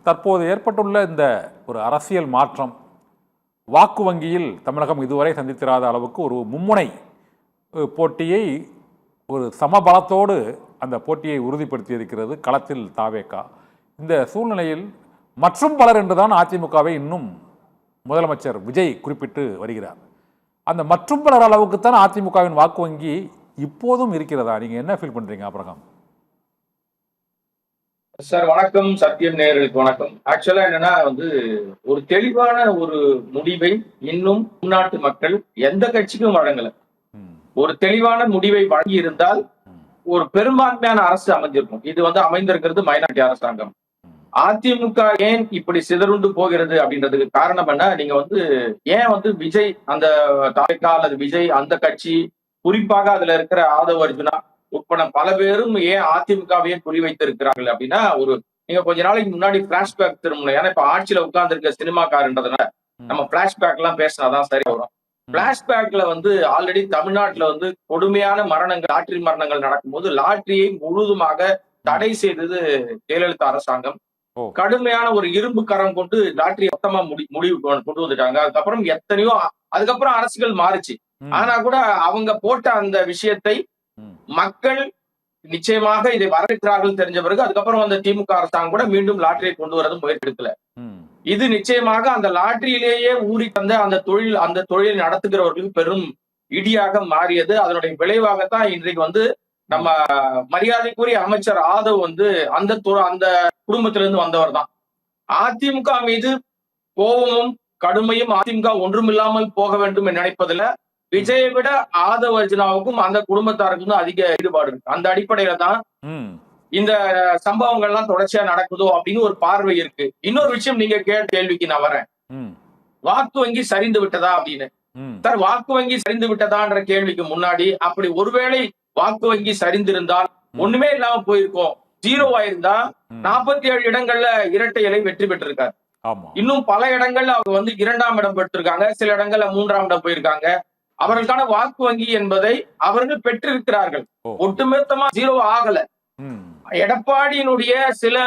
தற்போது ஏற்பட்டுள்ள இந்த ஒரு அரசியல் மாற்றம் வாக்கு வங்கியில் தமிழகம் இதுவரை சந்தித்திராத அளவுக்கு ஒரு மும்முனை போட்டியை ஒரு சமபலத்தோடு அந்த போட்டியை உறுதிப்படுத்தி இருக்கிறது களத்தில் தாவேகா. இந்த சூழ்நிலையில் மற்றும் பலர் என்றுதான் அதிமுகவை இன்னும் முதலமைச்சர் விஜய் குறிப்பிட்டு வருகிறார். அந்த மற்றும் பலர் அளவுக்குத்தான் அதிமுகவின் வாக்கு வங்கி இப்போதும் இருக்கிறதா? நீங்க என்ன ஃபீல் பண்றீங்க அப்ரஹாம்? சார் வணக்கம். சத்தியம் நேயர்களுக்கு வணக்கம். ஆக்சுவலா என்னன்னா ஒரு தெளிவான ஒரு முடிவை இன்னும் உள்நாட்டு மக்கள் எந்த கட்சிக்கும் வழங்கல. ஒரு தெளிவான முடிவை வழங்கி இருந்தால் ஒரு பெரும்பான்மையான அரசு அமைஞ்சிருக்கும். இது அமைந்திருக்கிறது மைனாரிட்டி அரசாங்கம். அதிமுக ஏன் இப்படி சிதறுண்டு போகிறது அப்படின்றதுக்கு காரணம் என்ன? நீங்க ஏன் விஜய் அந்த தாய்க்கா அல்லது விஜய் அந்த கட்சி, குறிப்பாக அதுல இருக்கிற ஆதவ அர்ஜுனா உட்பட பல பேரும் ஏன் அதிமுகவையே குறி வைத்திருக்கிறார்கள் அப்படின்னா, நீங்க கொஞ்ச நாளைக்கு முன்னாடி பிளாஷ்பேக் திரும்பணும். ஏன்னா இப்ப ஆட்சியில உட்கார்ந்து இருக்க சினிமாக்காரன்றதுனால நம்ம பிளாஷ்பேக் எல்லாம் பேசினாதான் சரியா வரும். பிளாஷ்பேக்ல ஆல்ரெடி தமிழ்நாட்டுல கொடுமையான மரணங்கள், லாட்டரி மரணங்கள் நடக்கும்போது லாட்டரியை முழுதுமாக தடை செய்தது ஜெயலலிதா அரசாங்கம். கடுமையான ஒரு இரும்பு கரம் கொண்டு லாட்டரி மொத்தமா முடிவு கொண்டு வந்துட்டாங்க. அதுக்கப்புறம் அரசுகள் மாறுச்சு. ஆனா கூட அவங்க போட்ட அந்த விஷயத்தை மக்கள் நிச்சயமாக இதை வரவேற்கிறார்கள் தெரிஞ்ச பிறகு அதுக்கப்புறம் அந்த திமுக அரசாங்கம் கூட மீண்டும் லாட்டரியை கொண்டு வரது முயற்சி எடுக்கல. இது நிச்சயமாக அந்த லாட்டரியிலேயே ஊறி தந்த அந்த தொழில் நடத்துகிறவர்களுக்கு பெரும் இடியாக மாறியது. அதனுடைய விளைவாகத்தான் இன்றைக்கு நம்ம மரியாதைக்குரிய அமைச்சர் ஆதவ் அந்த குடும்பத்திலிருந்து வந்தவர் தான். அதிமுக மீது கோபமும் கடுமையும் அதிமுக ஒன்றுமில்லாமல் போக வேண்டும் என்று நினைப்பதில் விஜயை விட ஆதவ அர்ஜுனாவுக்கும் அந்த குடும்பத்தாருக்கும் தான் அதிக ஈடுபாடு இருக்கு. அந்த அடிப்படையில தான் இந்த சம்பவங்கள் எல்லாம் தொடர்ச்சியா நடக்குதோ அப்படின்னு ஒரு பார்வை இருக்கு. இன்னொரு விஷயம் நீங்க கேள்விக்கு நான் வரேன். வாக்கு வங்கி சரிந்து விட்டதா அப்படின்னு. சார், வாக்கு வங்கி சரிந்து விட்டதான்ற கேள்விக்கு முன்னாடி அப்படி ஒருவேளை வாக்கு வங்கி சரிந்திருந்தால் ஒண்ணுமே இல்லாம போயிருக்கோம். 0 ஆயிருந்தா 47 இடங்கள்ல இரட்டை இலை வெற்றி பெற்றிருக்காரு. இன்னும் பல இடங்கள்ல அவங்க 2ஆம் இடம் பெற்றிருக்காங்க. சில இடங்கள்ல 3ஆம் இடம் போயிருக்காங்க. அவர்களுக்கான வாக்கு வங்கி என்பதை அவர்கள் பெற்றிருக்கிறார்கள். ஒட்டுமொத்தமா 0 ஆகல. எடப்பாடியினுடைய சில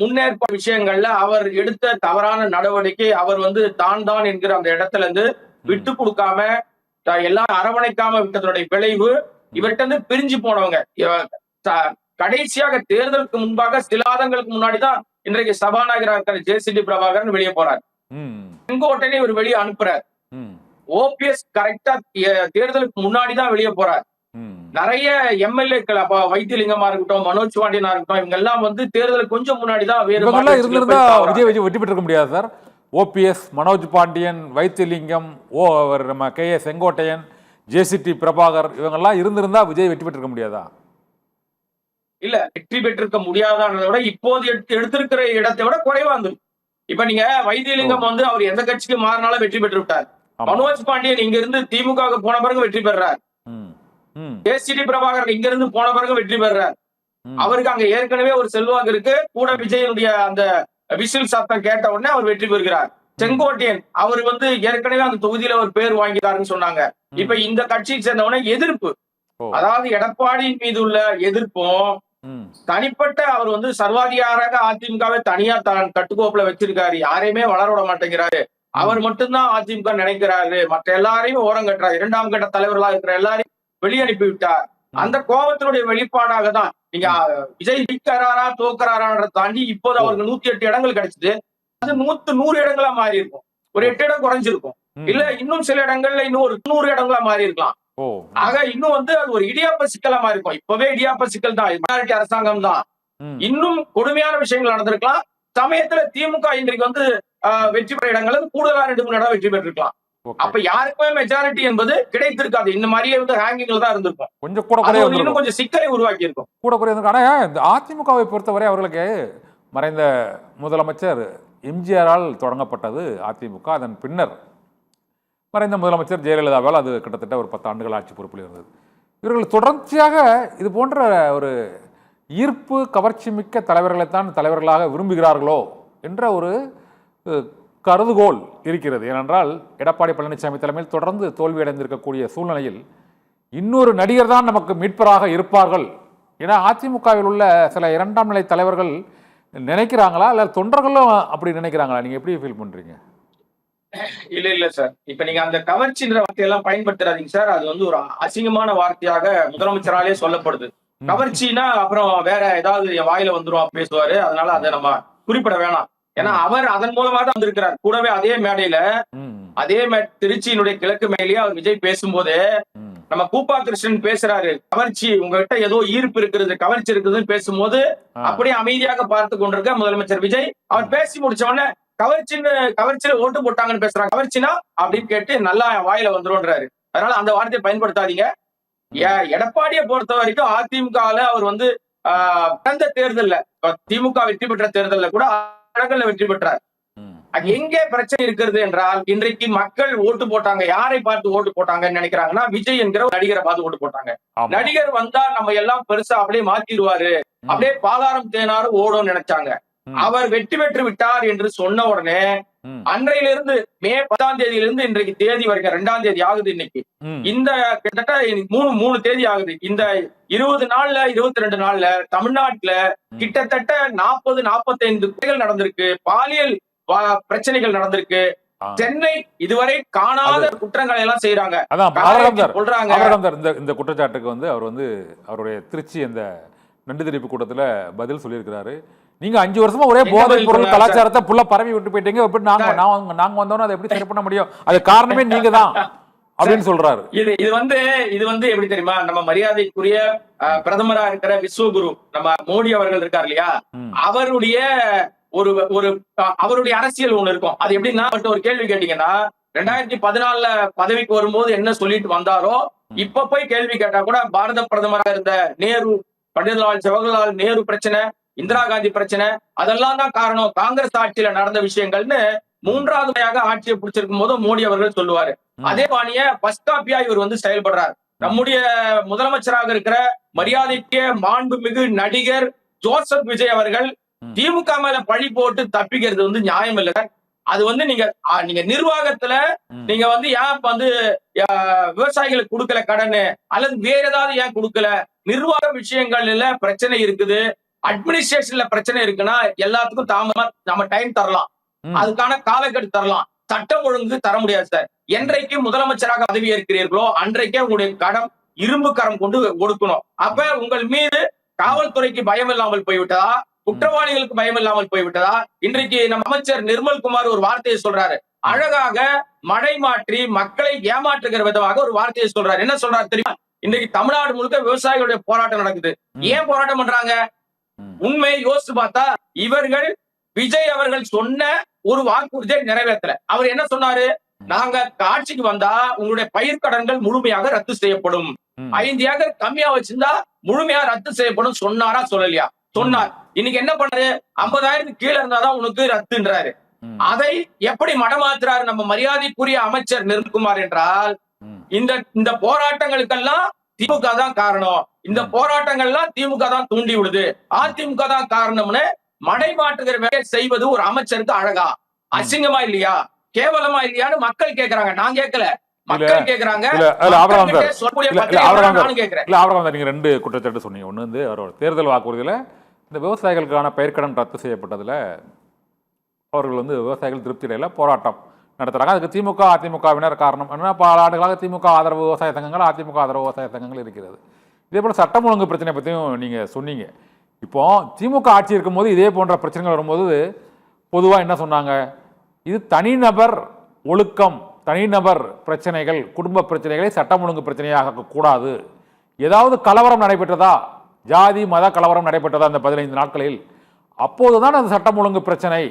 முன்னேற்பாடு விஷயங்கள்ல அவர் எடுத்த தவறான நடவடிக்கை, அவர் தான் என்கிற அந்த இடத்துல இருந்து விட்டு கொடுக்காம எல்லாம் அரவணைக்காம விட்டதனுடைய விளைவு இவர்கிட்ட பிரிஞ்சு போனவங்க கடைசியாக தேர்தலுக்கு முன்பாக சில மாதங்களுக்கு முன்னாடிதான் இன்றைக்கு சபாநாயகராக ஜேசிடி பிரபாகரன் வெளியே போறார். செங்கோட்டையை இவர் வெளியே அனுப்புறார். ஓபிஎஸ் கரெக்டா தேர்தலுக்கு முன்னாடிதான் வெளியே போறார். நிறைய எம்எல்ஏக்கள், அப்ப வைத்தியலிங்கமா இருக்கட்டும், மனோஜ் பாண்டியனா இருக்கட்டும், இவங்க எல்லாம் தேர்தலுக்கு கொஞ்சம் முன்னாடிதான் விஜய் வெற்றி பெற்றிருக்க முடியாது சார். ஓபிஎஸ், மனோஜ் பாண்டியன், வைத்தியலிங்கம், நம்ம கே.ஏ. செங்கோட்டையன், ஜேசிடி பிரபாகர் இவங்கெல்லாம் இருந்திருந்தா விஜய் வெற்றி பெற்றிருக்க முடியாதா? இல்ல, வெற்றி பெற்றிருக்க முடியாதான்றத விட இப்போது எடுத்திருக்கிற இடத்தை விட குறைவா இருந்தது. இப்ப நீங்க வைத்தியலிங்கம் அவர் எந்த கட்சிக்கு மாறினாலும் வெற்றி பெற்று விட்டார். மனோஜ் பாண்டியன் இங்க இருந்து திமுக போன பிறகு வெற்றி பெறார். ஜேசிடி பிரபாகர் இங்க இருந்து போன பிறகு வெற்றி பெறார். அவருக்கு அங்க ஏற்கனவே ஒரு செல்வாக்கு இருக்கு. கூட விஜயனுடைய அந்த விசில் சத்தம் கேட்ட உடனே அவர் வெற்றி பெறுகிறார். செங்கோட்டையன் அவர் ஏற்கனவே அந்த தொகுதியில ஒரு பேர் வாங்கிட்டாருன்னு சொன்னாங்க. இப்ப இந்த கட்சியை சேர்ந்தவன எதிர்ப்பு, அதாவது எடப்பாடியின் மீது உள்ள எதிர்ப்பும் தனிப்பட்ட அவர் சர்வாதிகாராக அதிமுகவை தனியா தான் கட்டுக்கோப்புல வச்சிருக்காரு. யாரையுமே வளர விட மாட்டேங்கிறாரு. அவர் மட்டும்தான் அதிமுக நினைக்கிறாரு. மற்ற எல்லாரையும் ஓரம் கட்டுறாரு. 2ஆம் கட்ட தலைவர்களா இருக்கிற எல்லாரையும் வெளியே அனுப்பி விட்டார். அந்த கோபத்தினுடைய வெளிப்பாடாக தான் நீங்க விஜய் ஜெயிக்கிறாரா தோக்குறாரான்றத தாண்டி இப்போது அவருக்கு 108 இடங்கள் கிடைச்சது. அது 100 இடங்களா மாறி இருக்கும். ஒரு 8 இடம் குறைஞ்சிருக்கும். இல்ல இன்னும் சில இடங்கள்ல இன்னும் ஒரு 100 இடங்களா மாறி இருக்கலாம். ஆக இன்னும் அது ஒரு இடியாப்ப சிக்கலா மாறி இருக்கும். இப்பவே இடியாப்ப சிக்கல் தான். மைனாரிட்டி அரசாங்கம் தான். இன்னும் கொடுமையான விஷயங்கள் நடந்திருக்கலாம். சமயத்துல திமுக இன்றைக்கு வெற்றி பெற இடங்கள் கூடுதலா 2-3 இடம் வெற்றி பெற்றிருக்கலாம். அப்ப யாருக்குமே மெஜாரிட்டி என்பது கிடைத்திருக்காது. இந்த மாதிரியே ஹேங்கிங்ல தான் இருந்திருக்கும். கொஞ்சம் கூட குறைய இன்னும் கொஞ்சம் சிக்கலை உருவாக்கி இருக்கும். கூட குறைய. ஆனா இந்த அதிமுகவை பொறுத்தவரை அவர்களுக்கு மறைந்த முதலமைச்சர் எம்ஜிஆரால் தொடங்கப்பட்டது அதிமுக. அதன் பின்னர் மறைந்த முதலமைச்சர் ஜெயலலிதாவால் அது கிட்டத்தட்ட ஒரு 10 ஆண்டுகள் ஆட்சி பொறுப்பில் இருந்தது. இவர்கள் தொடர்ச்சியாக இது போன்ற ஒரு ஈர்ப்பு கவர்ச்சி மிக்க தலைவர்களைத்தான் தலைவர்களாக விரும்புகிறார்களோ என்ற ஒரு கருதுகோள் இருக்கிறது. ஏனென்றால் எடப்பாடி பழனிசாமி தலைமையில் தொடர்ந்து தோல்வியடைந்திருக்கக்கூடிய சூழ்நிலையில் இன்னொரு நடிகர் தான் நமக்கு மீட்பராக இருப்பார்கள் என அதிமுகவில் உள்ள சில 2ஆம் நிலை தலைவர்கள் நினைக்கிறாங்களா இல்ல தொண்டர்களும் அப்படி நினைக்கிறாங்களா? நீங்க எப்படி ஃபீல் பண்றீங்க? இல்ல சார். இப்ப நீங்க அந்த கவர்ச்சின்ற வார்த்தையெல்லாம் பயன்படுத்துறாதீங்க சார். அது வந்து ஒரு அசிங்கமான வார்த்தையாக முதலமைச்சராலே சொல்லப்படுது. கவர்ச்சின்னா அப்புறம் வேற ஏதாவது என் வாயில வந்துரும் பேசுவாரு. அதனால அதை நம்ம குறிப்பிட வேணாம். ஏன்னா அவர் அதன் மூலமா தான் வந்திருக்கிறார். கூடவே அதே மேடையில அதே திருச்சியினுடைய கிழக்கு மேலேயே அவர் விஜய் பேசும்போது நம்ம கூப்பா கிருஷ்ணன் பேசுறாரு, கவர்ச்சி உங்ககிட்ட ஏதோ ஈர்ப்பு இருக்கிறது, கவர்ச்சி இருக்குதுன்னு பேசும்போது அப்படியே அமைதியாக பார்த்து கொண்டிருக்க முதலமைச்சர் விஜய் அவர் பேசி முடிச்ச உடனே கவர்ச்சியில ஓட்டு போட்டாங்கன்னு பேசுறாங்க, கவர்ச்சினா அப்படின்னு கேட்டு நல்லா வாயில வந்துரும்ன்றாரு. அதனால அந்த வார்த்தையை பயன்படுத்தாதீங்க. எடப்பாடியை பொறுத்த வரைக்கும் அதிமுகல அவர் வந்து கடந்த தேர்தல்ல திமுக வெற்றி பெற்ற தேர்தல்ல கூட இடங்கள்ல வெற்றி பெற்றார். எங்கே பிரச்சனை இருக்கிறது என்றால் இன்றைக்கு மக்கள் ஓட்டு போட்டாங்க, யாரை பார்த்து ஓட்டு போட்டாங்கன்னு நினைக்கிறாங்கன்னா விஜய் என்கிற ஒரு நடிகரை பார்த்து ஓட்டு போட்டாங்க. நடிகர் வந்தா நம்ம எல்லாம் பெருசா அப்படியே மாத்திடுவாரு, அப்படியே பாலாரம் தேனாரும் ஓடும் நினைச்சாங்க. அவர் வெற்றி பெற்று விட்டார் என்று சொன்ன உடனே அன்றையிலிருந்து மே 10ஆம் தேதியிலிருந்து இன்றைக்கு தேதி வரைக்கும் 2ஆம் தேதி ஆகுது. இன்னைக்கு இந்த கிட்டத்தட்ட மூணு தேதி ஆகுது. இந்த 20 நாள்ல 22 நாள்ல தமிழ்நாட்டுல கிட்டத்தட்ட 40-45 நடந்திருக்கு, பாலியல் பிரச்சனைகள் நடந்திருக்கு. சென்னை இதுவரை காணாத குற்றங்களை எல்லாம் செய்யறாங்க. இந்த குற்றச்சாட்டுக்கு வந்து அவர் வந்து அவருடைய திருச்சி அந்த நண்டு தெரிப்பு கூட்டத்துல பதில் சொல்லியிருக்கிறாரு. நீங்க 5 வருஷமா ஒரே போதைப் பொருள் கலாச்சாரத்தை புள்ள பரவி விட்டு போயிட்டீங்க, எப்படி நாங்க வந்தோம்னா அதை எப்படி சரி பண்ண முடியும், அது காரணமே நீங்க தான் அப்படின்னு சொல்றாரு. இது வந்து எப்படி தெரியுமா, நம்ம மரியாதைக்குரிய பிரதமரா இருக்கிற விஸ்வகுரு நம்ம மோடி அவர்கள் இருக்கார் இல்லையா, அவருடைய அவருடைய அரசியல் ஒண்ணு இருக்கும். அது எப்படின்னா ஒரு கேள்வி கேட்டீங்கன்னா 2014 பதவிக்கு வரும்போது என்ன சொல்லிட்டு வந்தாரோ இப்ப போய் கேள்வி கேட்டா கூட பாரத பிரதமராக இருந்த நேரு, பண்டிதலால் ஜவஹர்லால் நேரு பிரச்சனை, இந்திரா காந்தி பிரச்சனை, அதெல்லாம் தான் காரணம், காங்கிரஸ் ஆட்சியில நடந்த விஷயங்கள்னு 3வது முறையாக ஆட்சியை பிடிச்சிருக்கும் போது மோடி அவர்கள் சொல்லுவாரு. அதே பாணிய ஃபர்ஸ்ட் காப்பியா இவர் வந்து செயல்படுறாரு. நம்முடைய முதலமைச்சராக இருக்கிற மரியாதைக்கு மாண்புமிகு நடிகர் ஜோசப் விஜய் அவர்கள் திமுக மேல பழி போட்டு தப்பிக்கிறது வந்து நியாயம் இல்ல. அது வந்து நீங்க நிர்வாகத்துல நீங்க வந்து ஏன் வந்து விவசாயிகளுக்கு கொடுக்கல கடன் அல்லது வேற ஏதாவது ஏன் கொடுக்கல, நிர்வாக விஷயங்கள்ல பிரச்சனை இருக்குது, அட்மினிஸ்ட்ரேஷன்ல பிரச்சனை இருக்குன்னா எல்லாத்துக்கும் தாமதமா நம்ம டைம் தரலாம், அதுக்கான காலக்கெடு தரலாம், சட்டம் ஒழுங்கு தர முடியாது சார். என்றைக்கு முதலமைச்சராக பதவி ஏற்கிறீர்களோ அன்றைக்கே உங்களுடைய கடம் இரும்பு கரம் கொண்டு ஒடுக்கணும். அப்ப உங்கள் மீது காவல்துறைக்கு பயம் இல்லாமல் போய்விட்டதா, குற்றவாளிகளுக்கு பயம் இல்லாமல் போய்விட்டதா? இன்றைக்கு நம்ம அமைச்சர் நிர்மல்குமார் ஒரு வார்த்தையை சொல்றாரு, அழகாக மடை மாற்றி மக்களை ஏமாற்றுகிற விதமாக ஒரு வார்த்தையை சொல்றாரு. என்ன சொல்றாரு தெரியுமா? இன்றைக்கு தமிழ்நாடு முழுக்க விவசாயிகளுடைய போராட்டம் நடக்குது. ஏன் போராட்டம் பண்றாங்க? உண்மையை யோசிச்சு பார்த்தா இவர்கள் விஜய் அவர்கள் சொன்ன ஒரு வாக்குறுதியை நிறைவேற்றல. அவர் என்ன சொன்னாரு, நாங்க ஆட்சிக்கு வந்தா உங்களுடைய பயிர்க்கடன்கள் முழுமையாக ரத்து செய்யப்படும், 5 ஏக்கர் கம்மியா வச்சிருந்தா முழுமையா ரத்து செய்யப்படும் சொன்னாரா சொல்லலையா? சொன்னார். இன்னைக்கு என்ன பண்றாரு, 50,000 கீழே இருந்தாதான் உனக்கு ரத்துன்றாரு. அதை எப்படி மடமாத்துறாரு நம்ம மரியாதைக்குரிய அமைச்சர் நிர்மல்குமார் என்றால், இந்த போராட்டங்களுக்கெல்லாம் திமுக தான் காரணம், இந்த போராட்டங்கள்லாம் திமுக தான் தூண்டி விடுது, அதிமுக தான் காரணம்னு மடைமாற்றுகிற வேலை செய்வது ஒரு அமைச்சருக்கு அழகா, அசிங்கமா இல்லையா, கேவலமா இல்லையான்னு மக்கள் கேட்கறாங்க. நான் கேட்கல, மக்கள் கேட்கறாங்க. நீங்க 2 குற்றச்சாட்டு சொன்னீங்க. ஒண்ணு வந்து அவரோட தேர்தல் வாக்குறுதியில இந்த விவசாயிகளுக்கான பயிர்க்கடன் ரத்து செய்யப்பட்டதுல அவர்கள் வந்து விவசாயிகள் திருப்தி அடையல, போராட்டம் நடத்துறாங்க. அதுக்கு திமுக அதிமுகவினர் காரணம். ஏன்னா பல ஆண்டுகளாக திமுக ஆதரவு விவசாய சங்கங்கள், அதிமுக ஆதரவு விவசாய சங்கங்கள் இருக்கிறது. இதே போல சட்டம் ஒழுங்கு பிரச்சனை பற்றியும் நீங்க சொன்னீங்க. இப்போ திமுக ஆட்சி இருக்கும்போது இதே போன்ற பிரச்சனைகள் வரும்போது பொதுவாக என்ன சொன்னாங்க, இது தனிநபர் ஒழுக்கம், தனிநபர் பிரச்சனைகள், குடும்ப பிரச்சனைகளை சட்டம் ஒழுங்கு பிரச்சனையாக கூடாது. ஏதாவது கலவரம் நடைபெற்றதா, ஜாதி மத கலவரம் நடைபெற்றதா அந்த 15 நாட்களில், அப்போதுதான் அது சட்டம் ஒழுங்கு பிரச்சனை.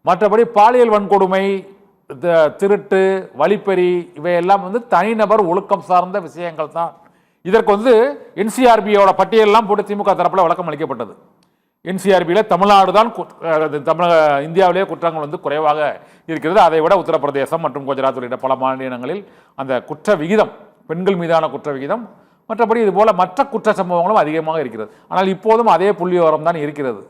மற்றபடி பாலியல் வன்கொடுமை, திருட்டு, வழிப்பறி இவையெல்லாம் வந்து தனிநபர் ஒழுக்கம் சார்ந்த விஷயங்கள் தான். இதற்கு வந்து என்சிஆர்பியோட பட்டியலெல்லாம் போட்டு திமுக தரப்பில் விளக்கம் அளிக்கப்பட்டது. என்சிஆர்பியில் தமிழ்நாடு தான் இந்தியாவிலேயே குற்றங்கள் வந்து குறைவாக இருக்கிறது. அதை விட உத்தரப்பிரதேசம் மற்றும் குஜராத் உள்ளிட்ட பல மாநிலங்களில் அந்த குற்ற விகிதம், பெண்கள் மீதான குற்ற விகிதம், மற்றபடி இது போல மற்ற குற்ற சம்பவங்களும் அதிகமாக இருக்கிறது. ஆனால் இப்போதும் அதே புள்ளிவிவரம் தான் இருக்கிறது.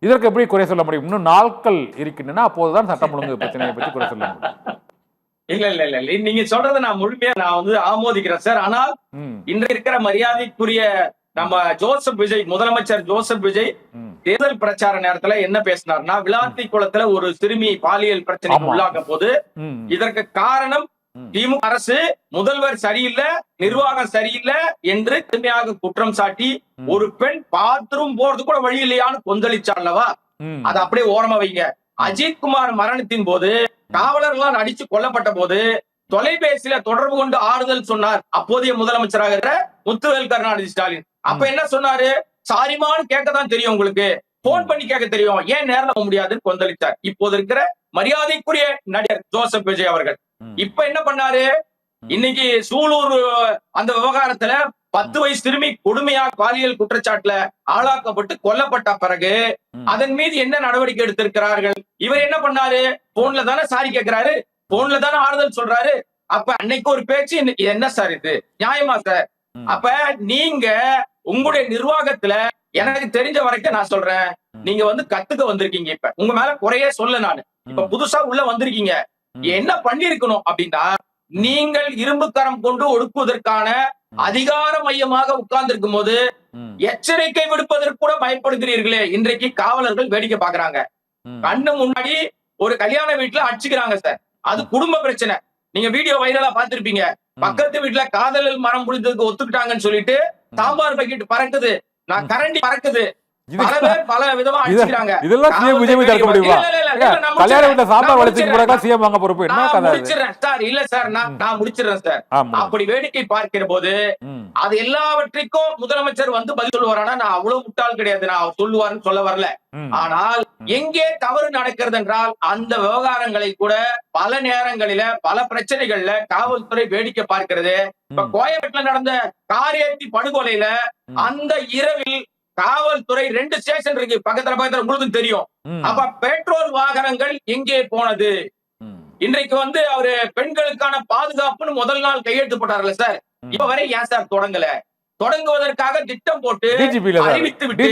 இதற்கு எப்படி குறை சொல்ல முடியும்? இன்னும் நாட்கள் இருக்கின்றன, அப்போதுதான் சட்டம் ஒழுங்கு பிரச்சனையை பற்றி குறை சொல்ல முடியும். இல்ல நீங்க சொல்றதை நான் முழுமையா வந்து ஆமோதிக்கிறேன் சார். ஆனால் இன்று இருக்கிற மரியாதைக்குரிய நம்ம ஜோசப் விஜய், முதலமைச்சர் ஜோசப் விஜய் தேர்தல் பிரச்சார நேரத்துல என்ன பேசினார்னா, விளாத்தி குளத்துல ஒரு சிறுமி பாலியல் பிரச்சனைக்கு ஆமா. உள்ளாக்கும் போது ம். இதற்கு காரணம் திமுக அரசு, முதல்வர் சரியில்லை, நிர்வாகம் சரியில்லை என்று கடுமையாக குற்றம் சாட்டி, ஒரு பெண் பாத்ரூம் போறது கூட வழி இல்லையான்னு கொந்தளிச்சாள்லவா, ம். அதை அப்படியே ஓரமா வைங்க. அஜித் குமார் மரணத்தின் போது காவலர்களால் அடிச்சு கொல்லப்பட்ட போது தொலைபேசியில தொடர்பு கொண்டு ஆறுதல் சொன்னார் அப்போதைய முதலமைச்சராக இருக்கிற முத்துவேல் கருணாநிதி ஸ்டாலின். அப்ப என்ன சொன்னாரு? சாரிமான்னு கேட்கதான் தெரியும் உங்களுக்கு, போன் பண்ணி கேட்க தெரியும், ஏன் நேரில் போக முடியாதுன்னு கொந்தளிச்சார். இப்போது இருக்கிற மரியாதைக்குரிய நடிகர் ஜோசப் விஜய் அவர்கள் இப்ப என்ன பண்ணாரு? இன்னைக்கு சூலூர் அந்த விவகாரத்துல 10 வயசு சிறுமி கொடுமையாக பாலியல் குற்றச்சாட்டுல ஆளாக்கப்பட்டு கொல்லப்பட்ட பிறகு அதன் மீது என்ன நடவடிக்கை எடுத்திருக்கிறார்கள்? இவர் என்ன பண்ணாரு? போன்ல தானே சாரி கேட்கிறாரு, போன்ல தானே ஆறுதல் சொல்றாரு. அப்ப அன்னைக்கு ஒரு பேச்சு, இன்னைக்கு என்ன சார் இது நியாயமா சார்? அப்ப நீங்க உங்களுடைய நிர்வாகத்துல எனக்கு தெரிஞ்ச வரைக்கும் நான் சொல்றேன், நீங்க வந்து கத்துக்க வந்திருக்கீங்க. இப்ப உங்க மேல குறையே சொல்ல நானு. இப்ப புதுசா உள்ள வந்திருக்கீங்க. என்ன பண்ணிருக்கணும் அப்படின்னா, நீங்கள் இரும்பு கரம் கொண்டு ஒடுக்குவதற்கான அதிகார மையமாக உட்கார்ந்து இருக்கும் போது எச்சரிக்கை விடுப்பதற்கு கூட பயப்படுகிறீர்களே. இன்றைக்கு காவலர்கள் வேடிக்கை பாக்குறாங்க. கண்ணு முன்னாடி ஒரு கல்யாண வீட்டுல அடிச்சுக்கிறாங்க சார். அது குடும்ப பிரச்சனை. நீங்க வீடியோ வைரலா பார்த்திருப்பீங்க. பக்கத்து வீட்டுல காதலில் மரம் முடிந்ததுக்கு ஒத்துக்கிட்டாங்கன்னு சொல்லிட்டு சாம்பார் பக்கெட் பறக்குது, நான் கரண்டி பறக்குது, பல பேர் பல விதமா அடிச்சுக்கிறாங்க. இதெல்லாம் சிஎம் விஜய் மீது இருக்க முடியுமா? கல்யாண வீட்டுல சாம்பார் வளர்ச்சிக்கு போறாங்க, சிஎம் வாங்க பொறுப்பு என்ன கதை? சார் இல்ல சார், நான் முடிச்சிடுறேன் சார். அப்படி வேடிக்கை பார்க்கிற போது அது எல்லாவற்றிற்கும் முதலமைச்சர் வந்து பதில் சொல்லுவாரானா? நான் அவ்வளவு முட்டாள் கிடையாது, நான் அவர் சொல்லுவாருன்னு சொல்ல வரல. ஆனால் எங்கே தவறு நடக்கிறது என்றால், அந்த விவகாரங்களை கூட பல நேரங்களில பல பிரச்சனைகள்ல காவல்துறை வேடிக்கை பார்க்கிறது. இப்ப கோயம்பேட்டில் நடந்த காரியேத்தி படுகொலையில அந்த இரவில் காவல்துறை 2 ஸ்டேஷன் இருக்கு பக்கத்துல, உங்களுக்கு தெரியும். அப்ப பெட்ரோல் வாகனங்கள் எங்கே போனது? இன்றைக்கு வந்து அவரு பெண்களுக்கான பாதுகாப்புன்னு முதல் நாள் கையெழுத்து போட்டார்ல சார், இப்ப வரை ஏன் சார் தொடங்கல? தொடங்குவதற்காக திட்டம் போட்டு அறிவித்து விட்டு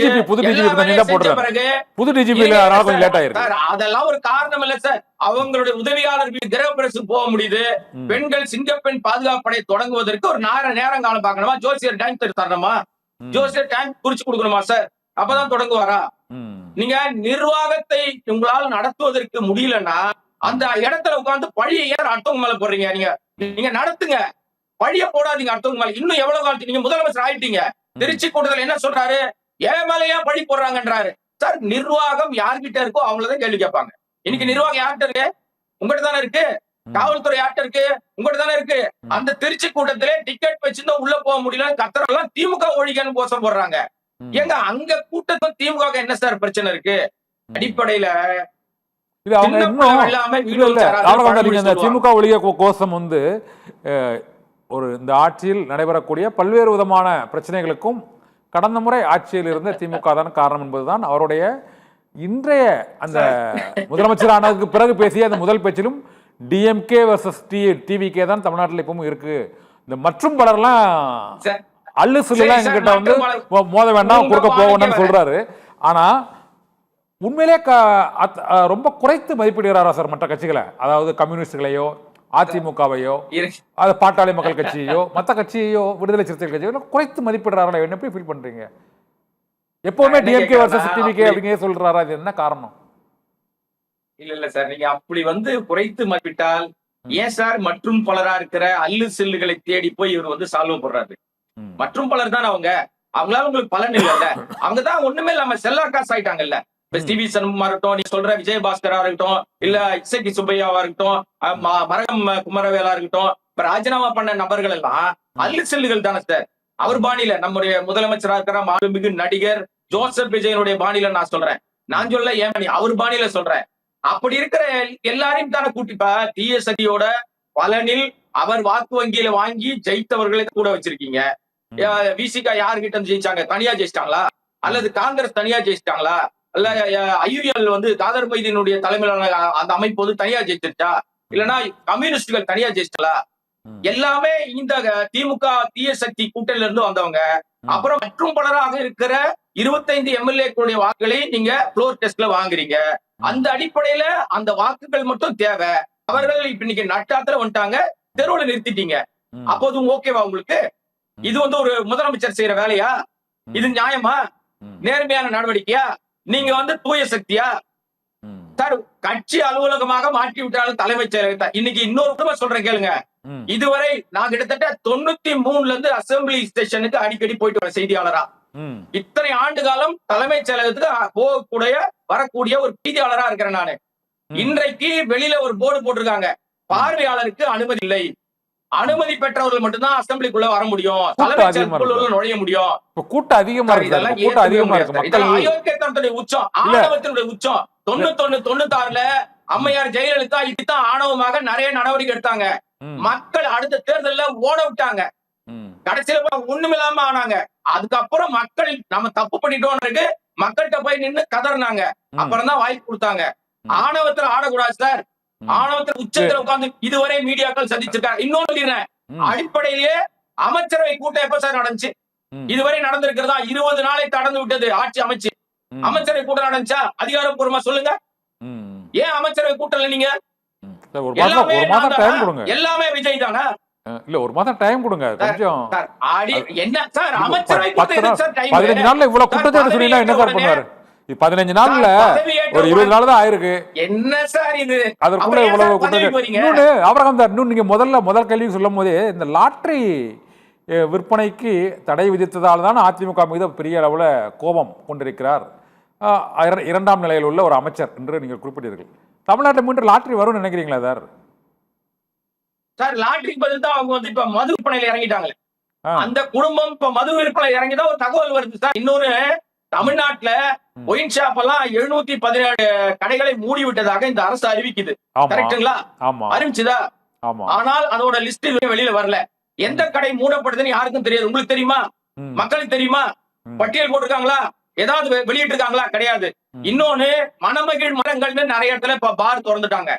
அதெல்லாம் ஒரு காரணம் இல்ல சார். அவங்களுடைய உதவியாளர்கள் கிரகப்பிரசு போக முடியுது. பெண்கள் சிங்கப்பெண் பாதுகாப்படை தொடங்குவதற்கு ஒரு நேரம் காலம் பார்க்கணுமா? ஜோசியர் டைம் தரணுமா? ஜோசியர் டைம் குறிச்சு கொடுக்கணுமா சார்? அப்பதான் தொடங்குவாரா? நீங்க நிர்வாகத்தை உங்களால் நடத்துவதற்கு முடியலன்னா அந்த இடத்துல உட்கார்ந்து பழிய ஏன் அடுத்தவங்க மேல போடுறீங்க? நீங்க நடத்துங்க, பழிய போடாதீங்க அடுத்தவங்க மேல. இன்னும் எவ்வளவு காலத்துக்கு நீங்க முதலமைச்சர் ஆயிட்டீங்க? திருச்சி கூட்டத்தில் என்ன சொல்றாரு? ஏன் மேலயா பழி போடுறாங்கன்றாரு. சார், நிர்வாகம் யார்கிட்ட இருக்கோ அவங்களதான் கேள்வி கேட்பாங்க. இன்னைக்கு நிர்வாகம் யார்கிட்ட இருக்கு? உங்ககிட்ட தானே இருக்கு. காவல்துறை யார்கிட்ட இருக்கு? உங்ககிட்ட தானே இருக்கு. அந்த திருச்சி கூட்டத்திலே டிக்கெட் வச்சிருந்தா உள்ள போக முடியல கத்துறவெல்லாம் திமுக ஒழிக்கன்னு கோஷம் போடுறாங்க. ஏங்க அங்க கூட்டத்தில் திமுக என்ன சார் பிரச்சனை இருக்கு? அடிப்படையில திமுக ஒழிய கோஷம் வந்து ஒரு இந்த ஆட்சியில் நடைபெறக்கூடிய பல்வேறு விதமான பிரச்சனைகளுக்கும் கடந்த முறை ஆட்சியில் இருந்த திமுக தான் காரணம் என்பதுதான் அவருடைய இன்றைய அந்த முதலமைச்சரானதுக்கு பிறகு பேசிய அந்த முதல் பேச்சிலும் டிஎம்கே வர்சஸ் டிவிகே தான் தமிழ்நாட்டில் இப்பவும் இருக்கு. இந்த மற்றும் பலர்லாம் அல்லு சொல்லலாம் எங்ககிட்ட வந்து மோத வேண்டாம், குறுக்க போக வேண்டாம்னு சொல்றாரு. ஆனா உண்மையிலே ரொம்ப குறைத்து மதிப்பிடுகிறாரா சார் மற்ற கட்சிகளை? அதாவது கம்யூனிஸ்டுகளையோ அதிமுகவையோ அது பாட்டாளி மக்கள் கட்சியோ மற்ற கட்சியோ விடுதலை சிறுத்தைகள் கட்சியோ குறைத்து மதிப்பிடுறாரா? என்ன எப்படி ஃபீல் பண்றீங்க? எப்பவுமே டிஎம்கே வர்சஸ் டிவிகே அப்படிங்க சொல்றாரா? இது என்ன காரணம்? இல்ல சார், நீங்க அப்படி வந்து குறைத்து மதிப்பிட்டால் ஏன் சார் மற்றும் பலரா இருக்கிற அல்லு செல்லுகளை தேடி போய் இவர் வந்து சால்வ் போடுறாரு? மற்றும் பலர் தான் அவங்களால உங்களுக்கு பலன் இல்ல. அவங்கதான் ஒண்ணுமே இல்லாம செல்லா காசு ஆயிட்டாங்கல்ல. டிவி சண்முகமா இருக்கட்டும், நீ சொல்ற விஜயபாஸ்கரா இருக்கட்டும், இல்ல இசக்கி சுப்பையாவா இருக்கட்டும், மரகம் குமரவேலா இருக்கட்டும், இப்ப ராஜினாமா பண்ண நபர்கள் எல்லாம் அல்லு செல்லுகள் தானே சார். அவர் பாணியில நம்முடைய முதலமைச்சரா இருக்கிற மாண்புமிகு நடிகர் ஜோசப் விஜயனுடைய பாணியில நான் சொல்றேன். நான் சொல்ல ஏன் அவர் பாணியில சொல்றேன். அப்படி இருக்கிற எல்லாரையும் தானே கூட்டிப்பா டிஎஸ்டியோட பலனில் அவர் வாக்கு வங்கியில வாங்கி ஜெயித்தவர்களை கூட வச்சிருக்கீங்க. விசிகா யாருகிட்ட ஜெயிச்சாங்க? தனியா ஜெயிச்சிட்டாங்களா? அல்லது காங்கிரஸ் தனியா ஜெயிச்சிட்டாங்களா? அல்ல ஐயுஎல் வந்து காதர் மைதீனுடைய தலைமையிலான அந்த அமைப்பு வந்து தனியா ஜெயிச்சிருச்சா? இல்லைன்னா கம்யூனிஸ்டுகள் தனியா ஜெயிச்சிட்டா? எல்லாமே இந்த திமுக தீய சக்தி கூட்டணியில இருந்து வந்தவங்க. அப்புறம் மற்றும் பலராக இருக்கிற 25 எம்எல்ஏக்களுடைய வாக்குகளை நீங்க ஃப்ளோர் டெஸ்ட்ல வாங்குறீங்க. அந்த அடிப்படையில அந்த வாக்குகள் மட்டும் தேவை. அவர்கள் இப்ப இன்னைக்கு நட்டாத்துல வந்துட்டாங்க, தெருவுல நிறுத்திட்டீங்க. அப்போதும் ஓகேவா உங்களுக்கு? இது வந்து ஒரு முதலமைச்சர் செய்யற வேலையா? இது நியாயமா? நேர்மையான நடவடிக்கையா? நீங்க வந்து தூய சக்தியா? சார், கட்சி அலுவலகமாக மாற்றி விட்டாலும் தலைமைச் செயலகத்தை. இன்னைக்கு இன்னொரு குடும்பம் சொல்றேன் கேளுங்க. இதுவரை நான் கிட்டத்தட்ட 93ல இருந்து அசெம்பிளி ஸ்டேஷனுக்கு அடிக்கடி போயிட்டு வர செய்தியாளரா. இத்தனை ஆண்டு காலம் தலைமைச் செயலகத்துக்கு போகக்கூடிய வரக்கூடிய ஒரு செய்தியாளரா இருக்கிறேன் நானு. இன்றைக்கு வெளியில ஒரு போர்டு போட்டிருக்காங்க, பார்வையாளருக்கு அனுமதி இல்லை. அனுமதி பெற்றவர்கள் மட்டும்தான் அசெம்பிளிக்குள்ள வர முடியும், தலைமைச் செயலகத்துக்குள்ள நுழைய முடியும். கூட்டம் அதிகமா இருக்கு. அயோக்கியத்தனத்துடைய உச்சம், ஆணவத்தினுடைய உச்சம். 91, 96ல அம்மையார் ஜெயலலிதா இப்படித்தான் ஆணவமாக நிறைய நடவடிக்கை எடுத்தாங்க. மக்கள் அடுத்த தேர்தல்ல ஓட விட்டாங்க. கடைசியில ஒண்ணுமில்லாம ஆனாங்க. அதுக்கப்புறம் மக்கள் நம்ம தப்பு பண்ணிட்டோம் இருக்கு, மக்கள்கிட்ட போய் நின்னு கதறினாங்க. அப்புறம் தான் வாய்ப்பு கொடுத்தாங்க. ஆணவத்துல ஆடக்கூடாது சார். ஆணவத்துல உச்சத்துல உட்கார்ந்து இதுவரை மீடியாக்கள் சந்திச்சிருக்காங்க. இன்னொன்னு சொல்லிடுறேன், அடிப்படையிலேயே அமைச்சரவை கூட்டம் எப்ப சார் நடந்துச்சு? இதுவரை நடந்திருக்கிறதா? 20 நாளை கடந்து விட்டது ஆட்சி அமைச்சு. அமைச்சரவை கூட்டம் நடந்துச்சா? அதிகாரப்பூர்வமா சொல்லுங்க. ஏன் அமைச்சரவை கூட்டல நீங்க? எல்லாமே விஜய் தானா? இல்ல, ஒரு மாதம் டைம் கொடுங்க கொஞ்சம். என்ன சார் அமைச்சரவை கூட்டம் சார் டைம்? 15 நாள்ல இவ்வளவு குற்றச்சாட்டு சொன்னீங்கன்னா என்ன சார் பண்ணுவாரு? 15 நாள்ல ஒரு 20 நாள் தான் ஆயிருக்கு. என்ன சார் இது? அதற்குள்ள இவ்வளவு குற்றச்சாட்டு. இன்னொன்னு ஆபிரகாம் சார், இன்னும் நீங்க முதல் கேள்வி சொல்லும் போதே இந்த லாட்டரி விற்பனைக்கு தடை விதித்ததால் தான் அதிமுக மீது பெரிய அளவுல கோபம் கொண்டிருக்கிறார் இரண்டாம் நிலையில் உள்ள ஒரு அமைச்சர் என்று நீங்கள் குறிப்பிட்டீர்கள். தமிழ்நாட்டில் மீண்டும் லாட்டரி வரும்னு நினைக்கிறீங்களா சார்? சார், லாட்டரிக்கு பதில் தான் அவங்க வந்து இப்ப மது விற்பனையில இறங்கிட்டாங்களே. அந்த குடும்பம் இப்ப மது விற்பனை இறங்கிதான் ஒரு தகவல் வருது சார். இன்னொரு, தமிழ்நாட்டுல ஒயின் ஷாப் எல்லாம் 717 கடைகளை மூடி விட்டதாக இந்த அரசு அறிவிக்குது. கரெக்டுங்களா? அறிவிச்சுதா? ஆனால் அதோட லிஸ்ட் வெளியில வரல. எந்த கடை மூடப்படுதுன்னு யாருக்கும் தெரியாது. உங்களுக்கு தெரியுமா? மக்களுக்கு தெரியுமா? பட்டியல் போட்டிருக்காங்களா? ஏதாவது வெளியிட்டு இருக்காங்களா? கிடையாது. இன்னொன்னு, மணமகிழ் மரங்கள்னு நிறைய இடத்துல இப்ப பார் திறந்துட்டாங்க.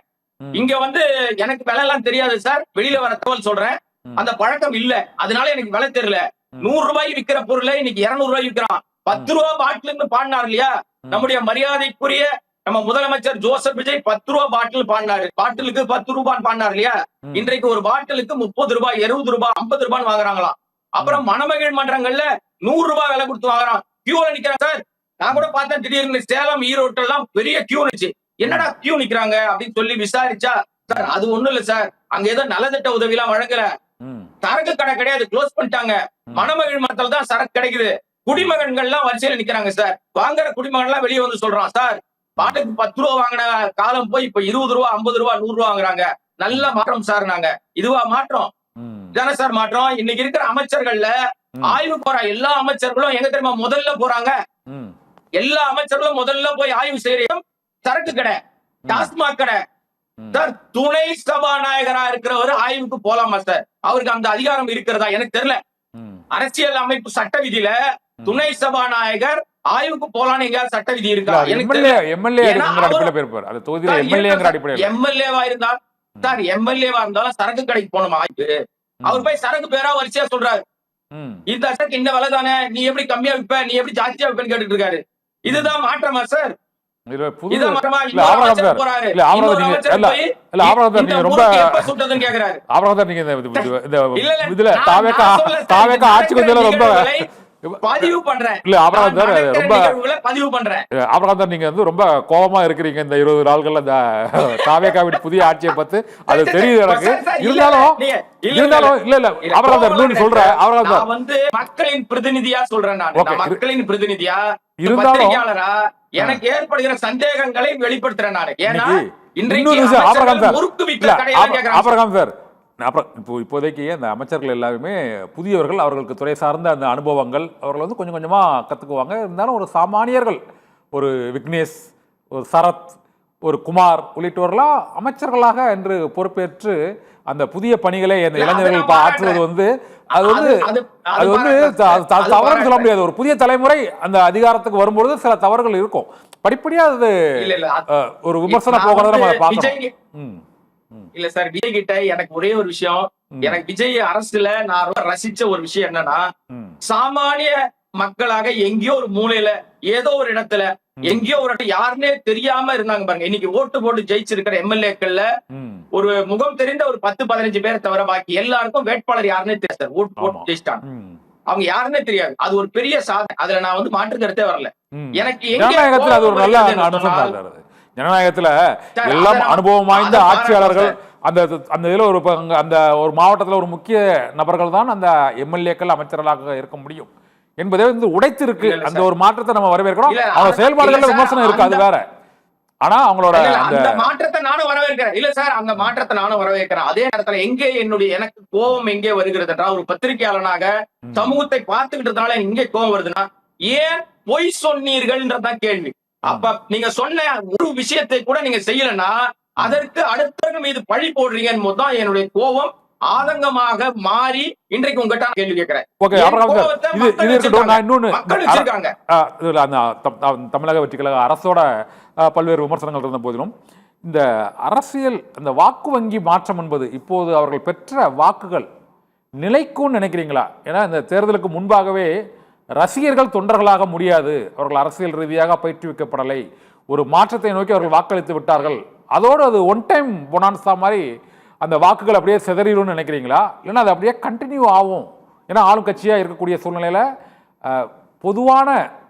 இங்க வந்து எனக்கு விலை எல்லாம் தெரியாது சார், வெளியில வர தகவல் சொல்றேன். அந்த பழக்கம் இல்ல, அதனால எனக்கு விலை தெரியல. 100 ரூபாய் விக்கிற பொருளை இன்னைக்கு 200 ரூபாய் விக்கிறான். 10 ரூபாய் பாட்டில் பாடினார் இல்லையா நம்முடைய மரியாதைக்குரிய நம்ம முதலமைச்சர் ஜோசப் விஜய்? 10 ரூபாய் பாட்டில் பாடினாரு. பாட்டிலுக்கு 10 ரூபாய் பாடினார் இல்லையா? இன்றைக்கு ஒரு பாட்டிலுக்கு 30 ரூபாய், 60 ரூபாய், 50 ரூபாய் வாங்குறாங்களாம். அப்புறம் மணமகிழ் மன்றங்கள்ல 100 ரூபாய் விலை கொடுத்து வாங்குறான். கியூல நிக்கிறான் சார். நான் கூட பார்த்தேன், திடீர்னு சேலம், ஈரோட்டு எல்லாம் பெரிய கியூ நிச்சு. என்னடா கியூ நிக்கிறாங்க அப்படின்னு சொல்லி விசாரிச்சா, சார் அது ஒண்ணும் இல்ல சார், அங்க ஏதோ நலத்திட்ட உதவி எல்லாம் வழங்கல, சரக்கு கடை கிடையாது, க்ளோஸ் பண்ணிட்டாங்க. மணமகிழ் மரத்துல தான் சரக்கு கிடைக்குது. குடிமகன்கள் எல்லாம் வரிசையில நிக்கிறாங்க சார். வாங்குற குடிமகன் எல்லாம் வெளியே வந்து சொல்றான், சார் பாட்டுக்கு 10 ரூபா வாங்கின காலம் போய் இப்ப 20 ரூபா, 50 ரூபா, 100 ரூபா வாங்குறாங்க. நல்ல மாற்றம் சார். நாங்க இதுவா மாற்றம்? தானே சார் மாற்றம். இன்னைக்கு இருக்கிற அமைச்சர்கள்ல ஆய்வு போற எல்லா அமைச்சர்களும் எங்க தெரியுமா முதல்ல போறாங்க? எல்லா அமைச்சர்களும் முதல்ல போய் ஆய்வு செய்யறோம். சரக்கு கடை, டாஸ்மாக் கடை. சார், துணை சபாநாயகரா இருக்கிறவர் ஆய்வுக்கு போலாமா சார்? அவருக்கு அந்த அதிகாரம் இருக்கிறதா எனக்கு தெரியல. அரசியல் அமைப்பு சட்ட விதியில துணை சபாநாயகர் ஆய்வுக்கு போலான்னு எங்கேயாவது சட்ட விதி இருக்கா? எம்எல்ஏவா இருந்தால் சார், எம்எல்ஏவா இருந்தாலும் சரக்கு கடைக்கு போகணுமா ஆய்வு? அவர் போய் சரக்கு பேரா வரிசையா சொல்றாரு, இந்த சரக்கு இந்த விலை தானே, நீ எப்படி கம்மியா விப்ப, நீ எப்படி ஜாஸ்தியா விப்பன்னு கேட்டுட்டு இருக்காரு. இதுதான் மாற்றமா சார்? பதிவு பண்றேன். நீங்க வந்து ரொம்ப கோபமா இருக்கிறீங்க இந்த 20 நாள்கள் அந்த தாவேகாவின் புதிய ஆட்சியை பத்தி. அது தெரியுது எனக்கு. இருந்தாலும் இல்ல அவர்கள் சொல்றேன், அவர்கள் வந்து மக்களின் பிரதிநிதியா சொல்றேன். நான் மக்களின் பிரதிநிதியா இருந்தாலும் எனக்கு ஏற்படுகிற சந்தேகங்களை வெளிப்படுத்துறேன் நான். ஏன்னா இப்போதைக்கு அந்த அமைச்சர்கள் எல்லாருமே புதியவர்கள். அவர்களுக்கு துறை சார்ந்த அந்த அனுபவங்கள் அவர்கள் வந்து கொஞ்சம் கொஞ்சமா கத்துக்குவாங்க. இருந்தாலும் ஒரு சாமானியர்கள், ஒரு விக்னேஷ், ஒரு சரத், ஒரு குமார் உள்ளிட்டவர்களா அமைச்சர்களாக என்று பொறுப்பேற்று அந்த புதிய பணிகளை அந்த இளைஞர்கள் ஆற்றுவது வந்து அது வந்து தவறுன்னு சொல்ல முடியாது. ஒரு புதிய தலைமுறை அந்த அதிகாரத்துக்கு வரும்பொழுது சில தவறுகள் இருக்கும். படிப்படியா அது ஒரு விமர்சனம் போகிறத நம்ம பார்க்கணும். இல்ல சார், விஜய் கிட்ட எனக்கு ஒரே ஒரு விஷயம், எனக்கு விஜய் அரசுல நான் ரொம்ப ரசிச்ச ஒரு விஷயம் என்னன்னா, சாமானிய மக்களாக எங்கேயோ ஒரு மூலையில ஏதோ ஒரு இடத்துல எங்கேயோ ஒரு இடத்துல யாருன்னே தெரியாம இருந்தாங்க பாருங்க. இன்னைக்கு ஓட்டு போட்டு ஜெயிச்சிருக்கிற எம்எல்ஏக்கள்ல ஒரு முகம் தெரிந்த ஒரு 10-15 பேரை தவிர பாக்கி எல்லாருக்கும் வேட்பாளர் யாருன்னே தெரியாது. ஓட்டு போட்டு ஜெயிச்சிட்டாங்க. அவங்க யாருன்னே தெரியாது. அது ஒரு பெரிய சாதனை. அதுல நான் வந்து மாற்று கருத்தே வரல. எனக்கு எங்க ஜனநாயகத்துல அது ஒரு நல்ல கோபம் வருகிறது அம்சம் சொன்னால், தான் சார் அது. ஜனநாயகத்துல சார், எல்லாம் அதை அனுபவம் வாய்ந்த அதை ஆட்சியாளர்கள், பாராட்டுறோம் அந்த அந்த இதுல ஒரு அந்த ஒரு மாவட்டத்துல ஒரு முக்கிய நபர்கள் தான் அந்த எம்எல்ஏக்கள் அமைச்சர்களாக இருக்க முடியும் என்பதே வந்து உடைத்து இருக்கு. இல்ல அந்த சார். ஒரு மாற்றத்தை நம்ம வரவேற்கிறோம். இல்ல, அவங்க இல்ல செயல்பாடுகள்ல சார், விமர்சனம் இருக்கு, அது வேற. ஆனா அவங்களோட இல்ல, அந்த அந்த மாற்றத்தை நானும் வரவேற்கிறேன். இல்ல சார், அந்த மாற்றத்தை நானும் வரவேற்கிறேன். அதே நேரத்துல எங்கே எனக்கு கோபம் எங்கே வருகிறது என்றால், ஒரு பத்திரிகையாளனாக சமூகத்தை பார்த்துக்கிட்டதுனால எங்கே கோபம் வருதுன்னா, ஏன் பொய் சொன்னீர்கள்ன்றதுதான் கேள்வி. அப்ப நீங்க சொன்ன ஒரு விஷயத்தை கூட நீங்க செய்யலன்னா, அதற்கு அடுத்தவர்கள் மீது பழி போடுறீங்கன்னு போது தான் என்னுடைய கோபம் ஆதங்கமாக மாறி இன்றைக்கு உங்ககிட்ட நான் கேள்வி கேட்கிறேன். ஓகே, என் அப்புறம் கோபத்தை இது மக்கள் இது இருக்கட்டும். நான் இன்னொன்னு மக்கள் வச்சிருக்காங்க. இதுல அந்த தமிழக வெற்றி கழக அரசோட பல்வேறு விமர்சனங்கள் இருந்த போதிலும், இந்த அரசியல் அந்த வாக்கு வங்கி மாற்றம் என்பது இப்போது அவர்கள் பெற்ற வாக்குகள் நிலைக்கும்னு நினைக்கிறீங்களா? ஏன்னா இந்த தேர்தலுக்கு முன்பாகவே ரசிகர்கள் தொண்டர்களாக முடியாது, அவர்கள் அரசியல் ரீதியாக பயிற்றுவிக்கப்படலை, ஒரு மாற்றத்தை நோக்கி அவர்கள் வாக்களித்து விட்டார்கள், அதோடு அது ஒன் டைம் பொனான்சா மாதிரி அந்த வாக்குகள் அப்படியே சிதறிடும்னு நினைக்கிறீங்களா? இல்லைன்னா அது அப்படியே கண்டினியூ ஆகும்? ஏன்னா ஆளும் கட்சியாக இருக்கக்கூடிய சூழ்நிலையில் பொதுவான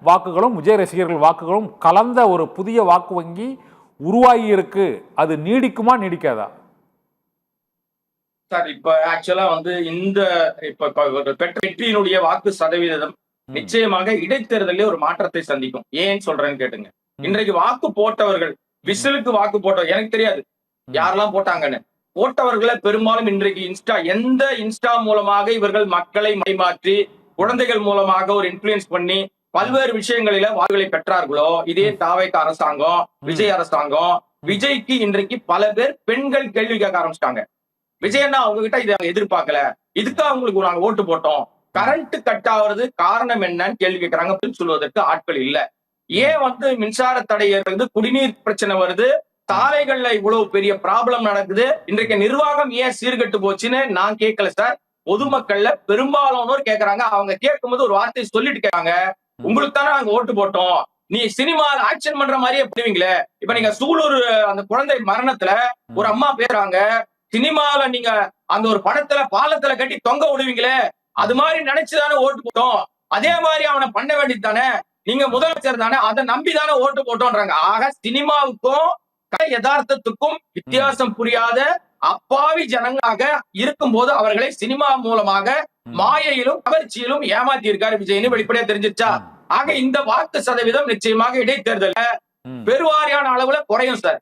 வாக்குகளும் விஜய் ரசிகர்கள் வாக்குகளும் கலந்த ஒரு புதிய வாக்கு வங்கி உருவாகி இருக்கு, அது நீடிக்குமா நீடிக்காதா? சார், இப்ப ஆக்சுவலா வந்து இந்த பெற்ற வெற்றியினுடைய வாக்கு சதவீதம் நிச்சயமாக இடைத்தேர்தலே ஒரு மாற்றத்தை சந்திக்கும். ஏன் சொல்றேன்னு கேட்டுங்க. இன்றைக்கு வாக்கு போட்டவர்கள், விசிலுக்கு வாக்கு போட்டவர் எனக்கு தெரியாது யாரெல்லாம் போட்டாங்கன்னு, போட்டவர்களை பெரும்பாலும் இன்றைக்கு எந்த இன்ஸ்டா மூலமாக இவர்கள் மக்களை மைமாற்றி குழந்தைகள் மூலமாக ஒரு இன்ஃபுளுன்ஸ் பண்ணி பல்வேறு விஷயங்களில வாக்குகளை பெற்றார்களோ, இதே தாவேக அரசாங்கம், விஜய் அரசாங்கம், விஜய்க்கு இன்றைக்கு பல பேர் பெண்கள் கேள்வி கேட்க ஆரம்பிச்சிட்டாங்க. விஜயண்ணா அவங்க கிட்ட இதை எதிர்பார்க்கல, இதுக்கு அவங்களுக்கு நாங்க ஓட்டு போட்டோம், கரண்ட் கட் ஆகுறது காரணம் என்னன்னு கேள்வி கேட்கறாங்க. சொல்வதற்கு ஆட்கள் இல்ல. ஏன் வந்து மின்சார தடை ஏற்படுது, குடிநீர் பிரச்சனை வருது, சாலைகள்ல இவ்வளவு பெரிய ப்ராப்ளம் நடக்குது, இன்றைக்கு நிர்வாகம் ஏன் சீர்கெட்டு போச்சுன்னு நான் கேட்கல சார். பொதுமக்கள்ல பெரும்பாலானோர் கேட்கறாங்க. அவங்க கேட்கும்போது ஒரு வார்த்தை சொல்லிட்டு கேட்காங்க, உங்களுக்கு தானே நாங்க ஓட்டு போட்டோம், நீ சினிமா ஆக்ஷன் பண்ற மாதிரியே பண்ணுவீங்களே. இப்ப நீங்க சூலூர் அந்த குழந்தை மரணத்துல ஒரு அம்மா பேசுறாங்க, சினிமால நீங்க அந்த ஒரு படத்துல பாலத்துல கட்டி தொங்க விடுவீங்களே, அது மாதிரி நினைச்சுதானே ஓட்டு போட்டோம், அதே மாதிரி அவனை பண்ண வேண்டியது தானே, நீங்க முதலமைச்சர் தானே, அதை நம்பிதானே ஓட்டு போட்டோன்றாங்க. ஆக சினிமாவுக்கும் யதார்த்தத்துக்கும் வித்தியாசம் புரியாத அப்பாவி ஜனங்களாக இருக்கும்போது அவர்களை சினிமா மூலமாக மாயையிலும் கவர்ச்சியிலும் ஏமாத்தி இருக்காரு விஜய்னு வெளிப்படையா தெரிஞ்சிருச்சா? ஆக இந்த வாக்கு சதவீதம் நிச்சயமாக இடைத்தேர்தல பெருவாரியான அளவுல குறையும் சார்,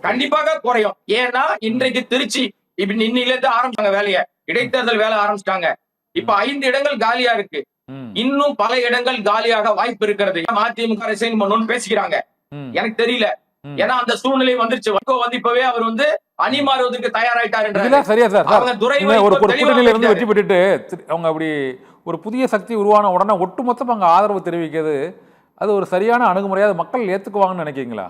கண்டிப்பாக குறையும். ஏன்னா இன்றைக்கு திருச்சி இப்ப இன்னில இருந்து ஆரம்பிச்சாங்க வேலையை, இடைத்தேர்தல் வேலை ஆரம்பிச்சிட்டாங்க. இப்ப 5 இடங்கள் காலியா இருக்கு, இன்னும் பல இடங்கள் காலியாக வாய்ப்பு இருக்கிறது. மதிமுக ரிசைன் பண்ணணும்னு பேசிக்கிறாங்க, எனக்கு தெரியல. ஏன்னா அந்த சூழ்நிலை வந்துருச்சு. வந்து இப்பவே அவர் வந்து அணி மாறுவதற்கு தயாராயிட்டாரு. சரியா சார், ஒரு கூட்டணியில இருந்து வெற்றி பெற்றுட்டு அவங்க அப்படி ஒரு புதிய சக்தி உருவான உடனே ஒட்டுமொத்தம் அங்க ஆதரவு தெரிவிக்கிறது, அது ஒரு சரியான அணுகுமுறையா மக்கள் ஏத்துக்குவாங்கன்னு நினைக்கிறீங்களா?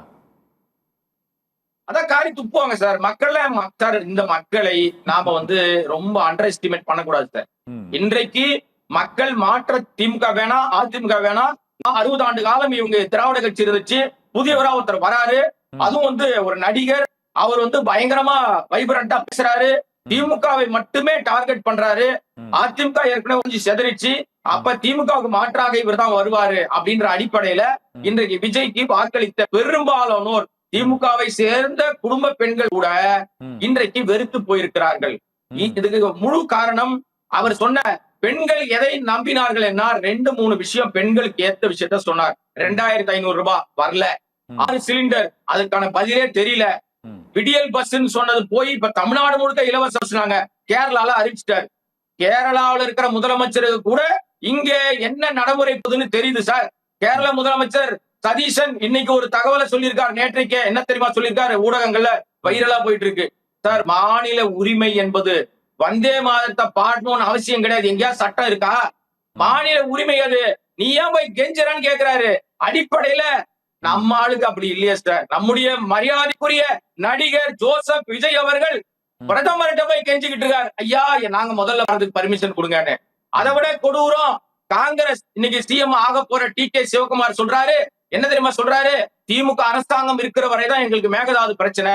அதான் காரி துப்புவாங்க சார் மக்கள். இந்த மக்களை நாம வந்து ரொம்ப அண்டர் எஸ்டிமேட் பண்ணக்கூடாது சார். இன்றைக்கு மக்கள் மாற்ற திமுக வேணாம், அதிமுக வேணாம், 60 ஆண்டு காலம் இவங்க திராவிட கட்சி இருந்துச்சு, புதியவரா ஒருத்தர் வராரு, அதுவும் வந்து ஒரு நடிகர், அவர் வந்து பயங்கரமா வைப்ரண்டா பேசுறாரு, திமுகவை மட்டுமே டார்கெட் பண்றாரு, அதிமுக ஏற்கனவே கொஞ்சம் செதறிச்சு, அப்ப திமுகவுக்கு மாற்றாக இவர் தான் வருவாரு அப்படின்ற அடிப்படையில இன்றைக்கு விஜய்க்கு வாக்களித்த பெரும்பாலானோர் திமுகவை சேர்ந்த குடும்ப பெண்கள் கூட இன்றைக்கு வெறுத்து போயிருக்கிறார்கள். இதுக்கு முழு காரணம் அவர் சொன்ன பெண்கள் எதை நம்பினார்கள் என்ன 2-3 விஷயம் பெண்களுக்கு ஏத்த விஷயத்த சொன்னார். 2500 ரூபாய் வரல, 6 சிலிண்டர் அதுக்கான பதிலே தெரியல, விடியல் பஸ் சொன்னது போய் இப்ப தமிழ்நாடு முழுக்க இலவச பஸ் கேரளால அறிவிச்சிட்டாரு. கேரளாவில் இருக்கிற முதலமைச்சருக்கு கூட இங்க என்ன நடைமுறை தெரியுது சார். கேரள முதலமைச்சர் சதீஷன் இன்னைக்கு ஒரு தகவலை சொல்லியிருக்காரு, நேற்றைக்கே. என்ன தெரியுமா சொல்லியிருக்காரு, ஊடகங்கள்ல வைரலா போயிட்டு இருக்கு சார். மாநில உரிமை என்பது வந்தே மாதத்தை பாடணும்னு அவசியம் கிடையாது, எங்கேயா சட்டம் இருக்கா? மாநில உரிமை அது, நீ ஏன் போய் கெஞ்சறான்னு கேட்கிறாரு. அடிப்படையில நம்ம ஆளுக்கு அப்படி இல்லையா சார். நம்முடைய மரியாதைக்குரிய நடிகர் ஜோசப் விஜய் அவர்கள் பிரதமர்கிட்ட போய் கெஞ்சிக்கிட்டு இருக்காரு, ஐயா நாங்க முதல்ல வரதுக்கு பர்மிஷன் கொடுங்கன்னு. அதை விட கொடூரம், காங்கிரஸ் இன்னைக்கு சிஎம் ஆக போற டி.கே. சிவகுமார் சொல்றாரு, என்ன தெரியுமா சொல்றாரு, திமுக அரசாங்கம் இருக்கிற வரைதான் எங்களுக்கு மேகதாது பிரச்சனை,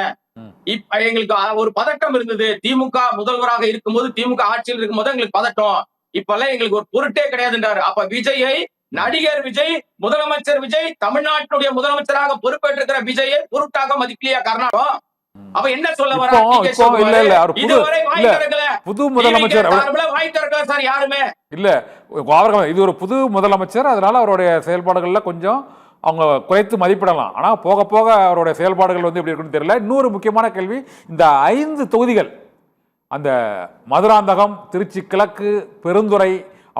இப்ப எங்களுக்கு ஒரு பதட்டம் இருந்தது, திமுக முதல்வராக இருக்கும்போது, திமுக ஆட்சியில் இருக்கும்போது எங்களுக்கு பதட்டம், இப்பெல்லாம் எங்களுக்கு ஒரு பொருட்டே கிடையாதுன்றாரு. அப்ப விஜயை, நடிகர் விஜய், முதலமைச்சர் விஜய், தமிழ்நாட்டுடைய முதலமைச்சராக பொறுப்பேற்றிருக்கிற விஜயை பொருட்டாக மதிக்கலையா கர்நாடகம்? அப்ப என்ன சொல்ல வர? இதுவரை வாய் திறக்கல. புது முதலமைச்சர் வாய் திறக்கல சார் யாருமே இல்ல. அவர்கள் இது ஒரு புது முதலமைச்சர், அதனால அவருடைய செயல்பாடுகள்ல கொஞ்சம் அவங்க குறைத்து மதிப்பிடலாம். ஆனா போக போக அவருடைய செயல்பாடுகள் வந்து எப்படி இருக்குன்னு தெரியல. இன்னொரு முக்கியமான கேள்வி, இந்த 5 தொகுதிகள், அந்த மதுராந்தகம், திருச்சி கிழக்கு, பெருந்துறை,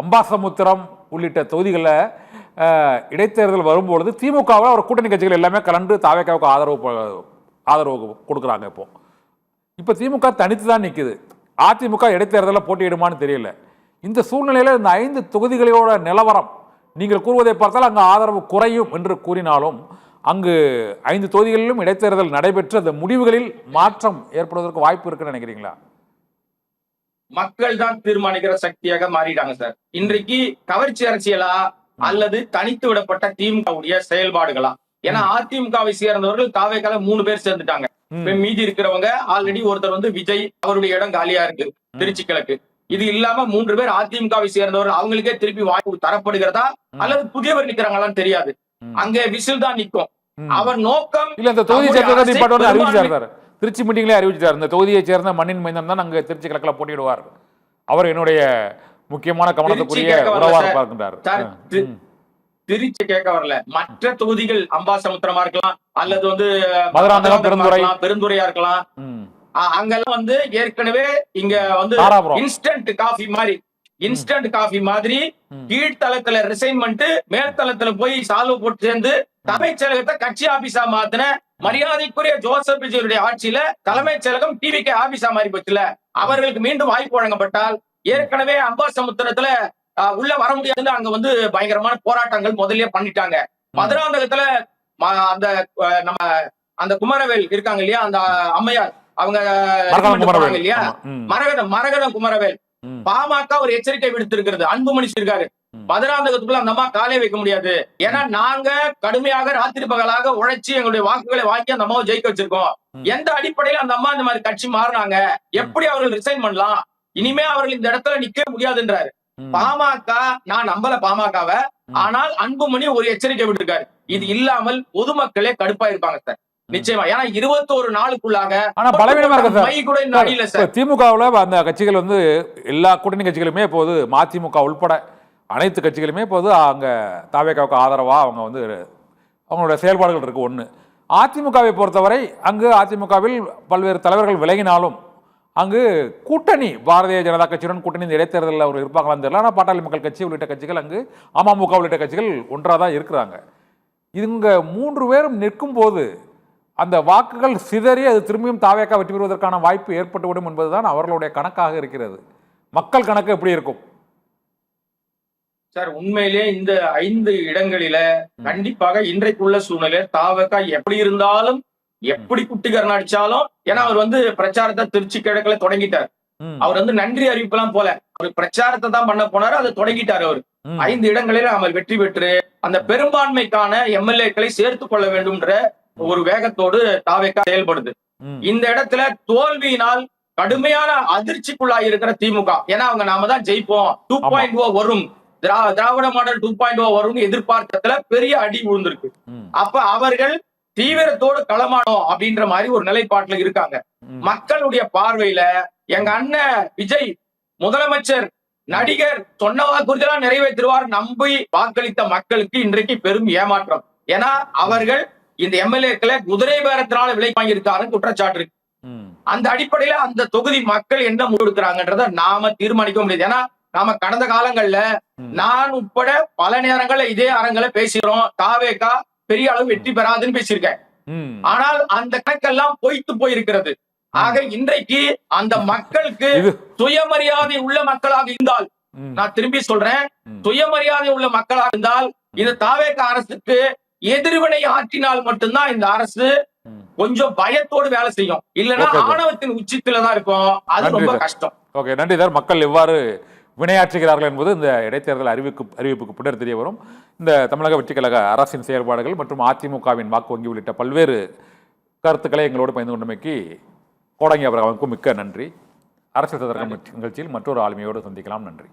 அம்பாசமுத்திரம் உள்ளிட்ட தொகுதிகளில் இடைத்தேர்தல் வரும்பொழுது திமுகவில் அவர் கூட்டணி கட்சிகள் எல்லாமே கலந்து தாவேக்காவுக்கு ஆதரவு கொடுக்குறாங்க. இப்போ திமுக தனித்து தான் நிற்குது. அதிமுக இடைத்தேர்தலில் போட்டியிடுமான்னு தெரியல. இந்த சூழ்நிலையில் இந்த 5 தொகுதிகளோட நிலவரம் நீங்கள் கூறுவதை பார்த்தால் அங்கு ஆதரவு குறையும் என்று கூறினாலும், அங்கு 5 தொகுதிகளிலும் இடைத்தேர்தல் நடைபெற்று அந்த முடிவுகளில் மாற்றம் ஏற்படுவதற்கு வாய்ப்பு இருக்குன்னு நினைக்கிறீங்களா? மக்கள் தான் தீர்மானிக்கிற சக்தியாக மாறிட்டாங்க சார். இன்றைக்கு கவர்ச்சி அரசியலா அல்லது தனித்து விடப்பட்ட திமுகவுடைய செயல்பாடுகளா? ஏன்னா அதிமுகவை சேர்ந்தவர்கள் தாவேக்கால 3 பேர் சேர்ந்துட்டாங்க. மீதி இருக்கிறவங்க ஆல்ரெடி ஒருத்தர் வந்து விஜய், அவருடைய இடம் காலியா இருக்கு திருச்சி கிழக்கு. இது இல்லாம 3 பேர் அதிமுகவை சேர்ந்தவர்கள், அவங்களுக்கே திருப்பி வாய்ப்பு தரப்படுகிறதா அல்லது புதியவர் நிக்கிறாங்களான்னு தெரியாது. அங்கே விசில் தான் நிற்கும். அவர் நோக்கம் இல்ல. இந்த தொகுதியை சேர்ந்த அறிவிச்சார், திருச்சி மீட்டிங்லேயே அறிவிச்சார், இந்த தொகுதியை சேர்ந்த மண்ணின் மைந்தன் தான் அங்க திருச்சி கிழக்கில் போட்டியிடுவார். அவர் என்னுடைய முக்கியமான கவனத்துக்குரிய உறவாக பார்க்கின்றார். திருச்சி கேட்க வரல, மற்ற தொகுதிகள் அம்பாசமுத்திரமா இருக்கலாம் அல்லது வந்து மதுராந்தகம், பெருந்துறையா இருக்கலாம். அங்கெல்லாம் வந்து ஏற்கனவே இங்க வந்து இன்ஸ்டன்ட் காஃபி மாதிரி கீழ்த்தளத்துல ரிசைன்மெண்ட், மேல்தளத்துல போய் சால்வ் போட்டு சேர்ந்து தலைமைச் செயலகத்தை கட்சி ஆபீஸா மாத்தின மரியாதைக்குரிய ஜோசப் விஜயுடைய ஆட்சியில தலைமைச் செயலகம் டிவிகே ஆபீஸா மாறி போச்சுல. அவர்களுக்கு மீண்டும் வாய்ப்பு வழங்கப்பட்டால், ஏற்கனவே அம்பாசமுத்திரத்துல உள்ள வர முடியாதுன்னு அங்க வந்து பயங்கரமான போராட்டங்கள் முதல்ல பண்ணிட்டாங்க. மதுராந்தகத்துல அந்த நம்ம அந்த குமரவேல் இருக்காங்க இல்லையா, அந்த அம்மையார், அவங்க இல்லையா, மரகதம் குமரவேல், பாமக ஒரு எச்சரிக்கை விடுத்திருக்கிறது. அன்புமணி இருக்காரு, மதுராந்தகத்துக்குள்ள அந்த அம்மா காலே வைக்க முடியாது. ஏன்னா நாங்க கடுமையாக ராத்திரி பகலாக உழைச்சி எங்களுடைய வாக்குகளை வாங்கி அந்த அம்மாவை ஜெயிக்க வச்சிருக்கோம். எந்த அடிப்படையில் அந்த அம்மா இந்த மாதிரி கட்சி மாறினாங்க, எப்படி அவர்கள் ரிசைன் பண்ணலாம், இனிமே அவர்கள் இந்த இடத்துல நிக்க முடியாதுன்றாரு. பாமக, நான் நம்பல பாமகவை, ஆனால் அன்புமணி ஒரு எச்சரிக்கை விட்டுருக்காரு. இது இல்லாமல் பொதுமக்களே கடுப்பா இருப்பாங்க சார், நிச்சயமா. ஏன்னா 21 நாளுக்குள்ளாக திமுகவுல அந்த கட்சிகள் வந்து எல்லா கூட்டணி கட்சிகளுமே போது, மதிமுக உள்பட அனைத்து கட்சிகளுமே போது அங்க தாவேக்காவுக்கு ஆதரவா அவங்க வந்து அவங்களுடைய செயல்பாடுகள் இருக்கு. ஒண்ணு, அதிமுகவை பொறுத்தவரை அங்கு அதிமுகவில் பல்வேறு தலைவர்கள் விலகினாலும் அங்கு கூட்டணி பாரதிய ஜனதா கட்சியுடன் கூட்டணி இந்த இடைத்தேர்தலில் அவர் இருப்பாங்களான்னு தெரியல. ஆனால் பாட்டாளி மக்கள் கட்சி உள்ளிட்ட கட்சிகள், அங்கு அமமுக உள்ளிட்ட கட்சிகள் ஒன்றாக தான் இருக்கிறாங்க. இவங்க 3 பேரும் நிற்கும் போது அந்த வாக்குகள் சிதறி அது திரும்பியும் தாவேக்கா வெற்றி பெறுவதற்கான வாய்ப்பு ஏற்பட்டுவிடும் என்பதுதான் அவர்களுடைய கணக்காக இருக்கிறது. மக்கள் கணக்கு எப்படி இருக்கும் சார்? உண்மையிலே இந்த 5 இடங்களில கண்டிப்பாக இன்றைக்குள்ள சூழ்நிலை தாவேக்கா எப்படி இருந்தாலும், எப்படி குட்டிகரணம் அடிச்சாலும், ஏன்னா அவர் வந்து பிரச்சாரத்தை திருச்சி கிழக்குல தொடங்கிட்டார். அவர் வந்து நன்றி அறிவிப்பு எல்லாம் போல, அவர் பிரச்சாரத்தை தான் பண்ண போனாரு, அதை தொடங்கிட்டாரு. அவர் 5 இடங்களில் அவர் வெற்றி பெற்று அந்த பெரும்பான்மைக்கான எம்எல்ஏக்களை சேர்த்துக் கொள்ள வேண்டும்ன்ற ஒரு வேகத்தோடு தாவேக்கா செயல்படுது. இந்த இடத்துல தோல்வியினால் கடுமையான அதிர்ச்சிக்குள்ளாய் இருக்கிற திமுக, ஏன்னா அவங்க நாம தான் ஜெயிப்போம், 2.0 வரும், திராவிட மாடல் 2.0 வரும் எதிர்பார்த்ததுல பெரிய அடி விழுந்திருக்கு. அப்ப அவர்கள் தீவிரத்தோடு களமானோம் அப்படின்ற மாதிரி ஒரு நிலைப்பாட்டுல இருக்காங்க. மக்களுடைய பார்வையில எங்க அண்ணன் விஜய் முதலமைச்சர், நடிகர் சொன்ன வாக்குறுதியெல்லாம் நிறைவேற்றுவார் நம்பி வாக்களித்த மக்களுக்கு இன்றைக்கு பெரும் ஏமாற்றம். ஏன்னா அவர்கள் இந்த எம்எல்ஏக்களை குதிரை பேரத்தினால விலை வாங்கியிருக்காரு குற்றச்சாட்டு இருக்கு. அந்த அடிப்படையில அந்த தொகுதி மக்கள் என்ன முடிவெடுக்கிறாங்கன்றத நாம தீர்மானிக்க முடியாது. ஏன்னா நாம கடந்த காலங்கள்ல நான் உட்பட பல நேரங்கள்ல இதே அரங்களை பேசுகிறோம், தாவேக்கா பெரிய அளவு வெற்றி பெறாதுன்னு பேசியிருக்கேன். ஆனால் அந்த கணக்கெல்லாம் பொய்த்து போயிருக்கிறது. ஆக இன்றைக்கு அந்த மக்களுக்கு சுயமரியாதை உள்ள மக்களாக இருந்தால், நான் திரும்பி சொல்றேன், சுயமரியாதை உள்ள மக்களாக இருந்தால் இந்த தாவேக்கா அரசுக்கு எதிர்வினை ஆற்றினால் மட்டும்தான் இந்த அரசு கொஞ்சம் பயத்தோடு வேலை செய்யும். இல்லைன்னா ஆணவத்தின் உச்சத்துல தான் இருக்கும். அது ரொம்ப கஷ்டம். ஓகே, நன்றி சார். மக்கள் எவ்வாறு வினையாற்றுகிறார்கள் என்பது இந்த இடைத்தேர்தல் அறிவிப்புக்கு பின்னர் தெரிய வரும். இந்த தமிழக வெற்றி கழக அரசின் செயல்பாடுகள் மற்றும் அதிமுகவின் வாக்கு வங்கி உள்ளிட்ட பல்வேறு கருத்துக்களை எங்களோடு பகிர்ந்து கொண்டமைக்கு கோடங்கி அவர்களுக்கும் மிக்க நன்றி. அரசியல் சதுரகம் நிகழ்ச்சியில் மற்றொரு ஆளுமையோடு சந்திக்கலாம். நன்றி.